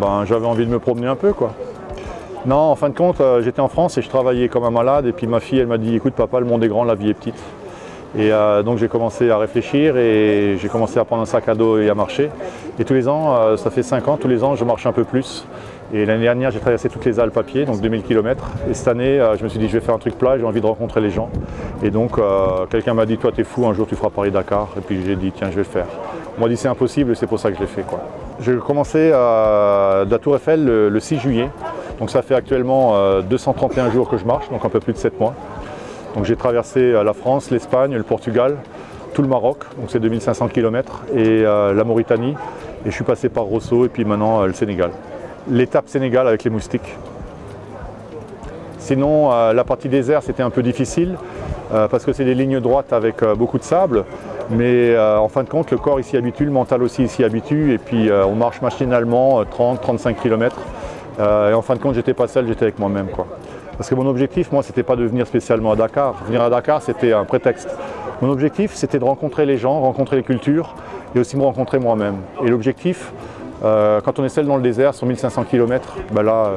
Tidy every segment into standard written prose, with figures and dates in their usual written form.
ben, j'avais envie de me promener un peu, quoi. Non, en fin de compte, j'étais en France et je travaillais comme un malade. Et puis ma fille, elle m'a dit, écoute papa, le monde est grand, la vie est petite. Et donc j'ai commencé à réfléchir et j'ai commencé à prendre un sac à dos et à marcher. Et tous les ans, ça fait 5 ans, tous les ans je marche un peu plus. Et l'année dernière j'ai traversé toutes les Alpes à pied, donc 2000 km. Et cette année je me suis dit je vais faire un truc plat, j'ai envie de rencontrer les gens. Et donc quelqu'un m'a dit toi t'es fou, un jour tu feras Paris-Dakar. Et puis j'ai dit tiens je vais le faire. On m'a dit c'est impossible et c'est pour ça que je l'ai fait, quoi. J'ai commencé de la Tour Eiffel le 6 juillet. Donc ça fait actuellement 231 jours que je marche, donc un peu plus de 7 mois. Donc j'ai traversé la France, l'Espagne, le Portugal, tout le Maroc, donc c'est 2500 km, et la Mauritanie. Et je suis passé par Rosso et puis maintenant le Sénégal. L'étape Sénégal avec les moustiques. Sinon, la partie désert, c'était un peu difficile parce que c'est des lignes droites avec beaucoup de sable. Mais en fin de compte, le corps s'y habitue, le mental aussi s'y habitue. Et puis on marche machinalement 30-35 km. Et en fin de compte, j'étais pas seul, j'étais avec moi-même, quoi. Parce que mon objectif, moi, c'était pas de venir spécialement à Dakar. Venir à Dakar, c'était un prétexte. Mon objectif, c'était de rencontrer les gens, rencontrer les cultures et aussi me rencontrer moi-même. Et l'objectif, quand on est seul dans le désert, sur 1500 km, ben là,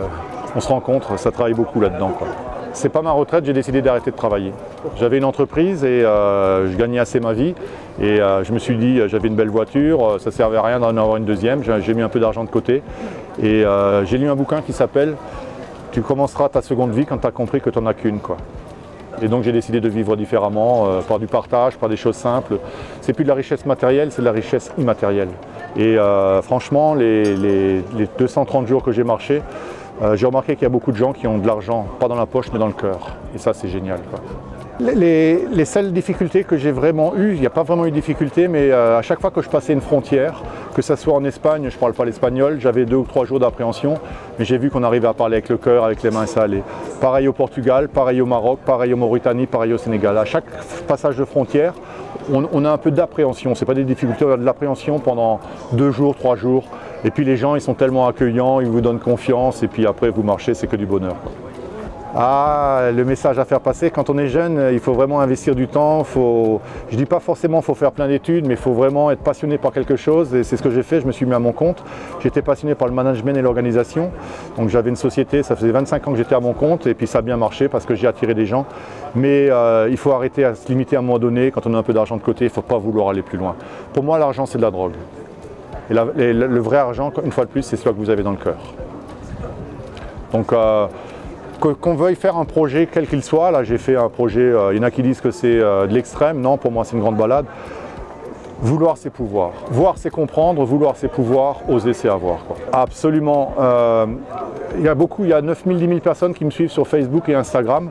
on se rencontre, ça travaille beaucoup là-dedans, quoi. C'est pas ma retraite, j'ai décidé d'arrêter de travailler. J'avais une entreprise et je gagnais assez ma vie. Et je me suis dit, j'avais une belle voiture, ça ne servait à rien d'en avoir une deuxième. J'ai mis un peu d'argent de côté. Et j'ai lu un bouquin qui s'appelle « Tu commenceras ta seconde vie quand tu as compris que tu n'en as qu'une ». Et donc j'ai décidé de vivre différemment, par du partage, par des choses simples. C'est plus de la richesse matérielle, c'est de la richesse immatérielle. Et franchement, les 230 jours que j'ai marché, j'ai remarqué qu'il y a beaucoup de gens qui ont de l'argent, pas dans la poche, mais dans le cœur. Et ça, c'est génial, quoi. Les seules difficultés que j'ai vraiment eues, il n'y a pas vraiment eu de difficultés, mais à chaque fois que je passais une frontière, que ce soit en Espagne, je ne parle pas l'espagnol, j'avais 2 ou 3 jours d'appréhension, mais j'ai vu qu'on arrivait à parler avec le cœur, avec les mains, et ça allait. Pareil au Portugal, pareil au Maroc, pareil au Mauritanie, pareil au Sénégal. À chaque passage de frontière, on a un peu d'appréhension, ce n'est pas des difficultés, on a de l'appréhension pendant 2 jours, 3 jours. Et puis les gens, ils sont tellement accueillants, ils vous donnent confiance, et puis après vous marchez, c'est que du bonheur, quoi. Ah, le message à faire passer, quand on est jeune, il faut vraiment investir du temps. Je ne dis pas forcément qu'il faut faire plein d'études, mais il faut vraiment être passionné par quelque chose. Et c'est ce que j'ai fait, je me suis mis à mon compte. J'étais passionné par le management et l'organisation. Donc j'avais une société, ça faisait 25 ans que j'étais à mon compte, et puis ça a bien marché parce que j'ai attiré des gens. Mais il faut arrêter à se limiter à un moment donné, quand on a un peu d'argent de côté, il ne faut pas vouloir aller plus loin. Pour moi, l'argent, c'est de la drogue. Et le vrai argent, une fois de plus, c'est celui que vous avez dans le cœur. Donc, qu'on veuille faire un projet quel qu'il soit, là j'ai fait un projet, il y en a qui disent que c'est de l'extrême, non, pour moi c'est une grande balade. Vouloir c'est pouvoir, voir c'est comprendre, vouloir c'est pouvoir, oser c'est avoir, quoi. Absolument, il y a 9000, 10 000 personnes qui me suivent sur Facebook et Instagram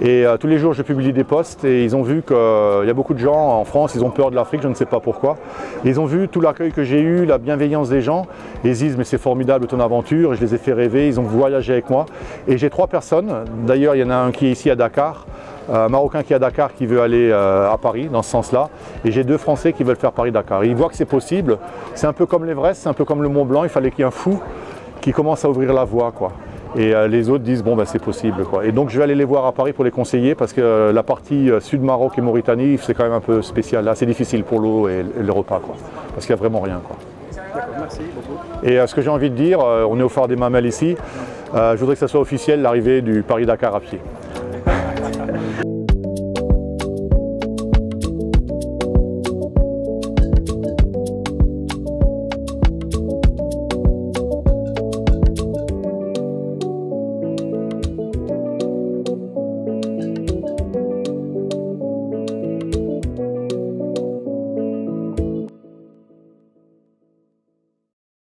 et tous les jours je publie des posts et ils ont vu qu'il y a beaucoup de gens en France, ils ont peur de l'Afrique, je ne sais pas pourquoi. Et ils ont vu tout l'accueil que j'ai eu, la bienveillance des gens et ils disent mais c'est formidable ton aventure, et je les ai fait rêver, ils ont voyagé avec moi. Et j'ai 3 personnes, d'ailleurs il y en a un qui est ici à Dakar, un Marocain qui est à Dakar qui veut aller à Paris dans ce sens-là, et j'ai 2 Français qui veulent faire Paris-Dakar. Ils voient que c'est possible, c'est un peu comme l'Everest, c'est un peu comme le Mont Blanc, il fallait qu'il y ait un fou qui commence à ouvrir la voie, quoi. Et les autres disent bon ben c'est possible, quoi. Et donc je vais aller les voir à Paris pour les conseiller parce que la partie sud Maroc et Mauritanie c'est quand même un peu spécial, là c'est difficile pour l'eau et le repas, quoi, parce qu'il n'y a vraiment rien, quoi. D'accord, merci beaucoup. Et ce que j'ai envie de dire, on est au phare des Mamelles ici, je voudrais que ça soit officiel l'arrivée du Paris-Dakar à pied.